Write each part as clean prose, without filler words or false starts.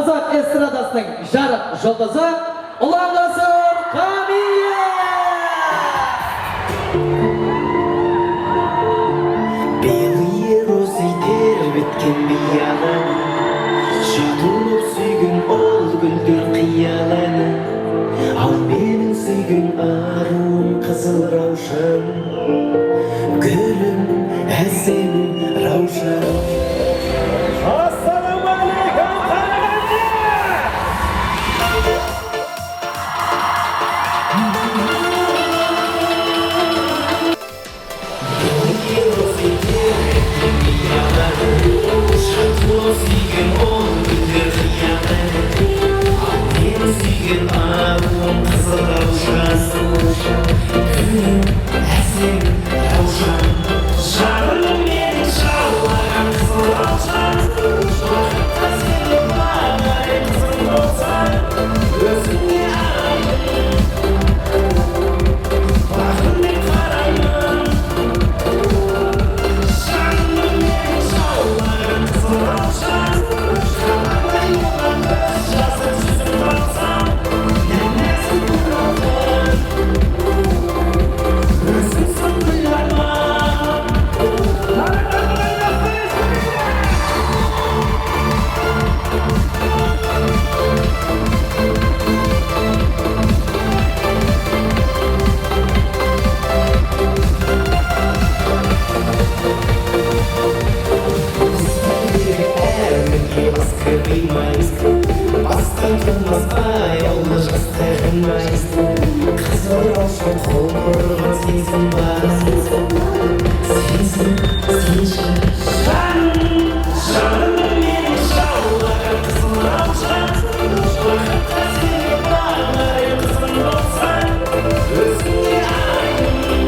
қазақ эстрадасының жарық жұлдызы Ұланғасыр Камилия! Белые розы тербеткен бияланы, жатылып сүйген ол гүлдер қияланы. Ал менің сүйген аруым қызыл раушан, гүлім әсем раушан. Сүйген ол гүлдер қияланы, ал мен сүйген аруым қызыл раушан, гүлім әсем раушан. Жаным менің жаулаған қызыл раушан, уақытта сені бағарай қызым болсаң, өзіңе араймын, бағыммен қараймын. Жаным менің жаулаған қызыл раушан, қаламай оған біз жазып жүзіп алсам, нәмәсін бұралған, өзіңсің гүл арман. Бастан тұрмас аяулы жастығымыз, қызыл раушан қол бұрған сезім бар. Сезім, сен жаным менің жаулаған қызыл раушан, уақытта сені бағарай қызым болсаң, өзіңе араймын,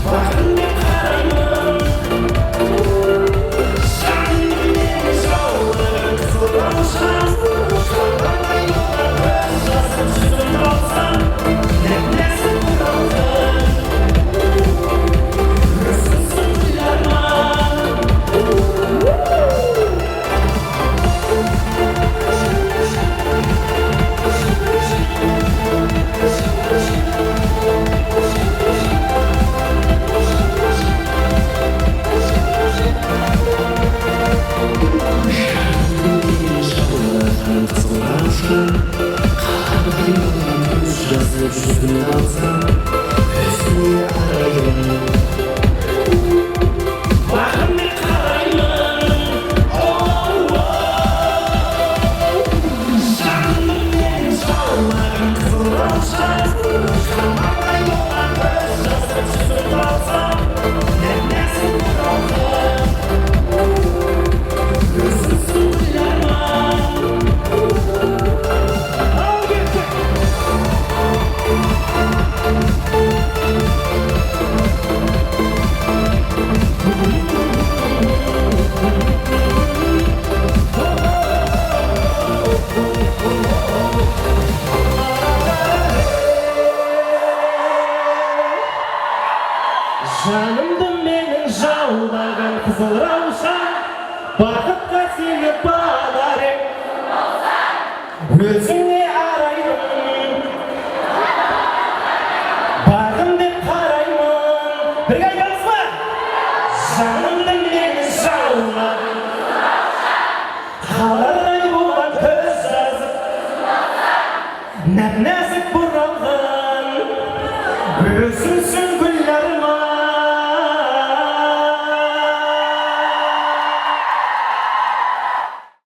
бағыммен қараймын. Жаным менің жаулаған қызыл раушан, қаламай оған біз жазып жүзіп алсам, нәмәсін бұралған, өзіңсің гүл арман. Жаулаған қызыл раушан, қаламай оған біз жазып жүзіп алсам, өзіңе араймын, бағыммен қараймын. Жаным менің жаулаған қызыл раушан, қаламай оған біз жазып жүзіп алсам, нәмәсін бұралған, өзіңсің гүл арман. Жанымды менің жаулаған қызыл раушан, бақытқа сені бағар ем, өзіңе араймын, бағым деп қараймын. Бірге айтамыз ба? Жанымды менің жаулаған, қалардай болған көз жазып, нәп-нәзік бұралған, өзіңсің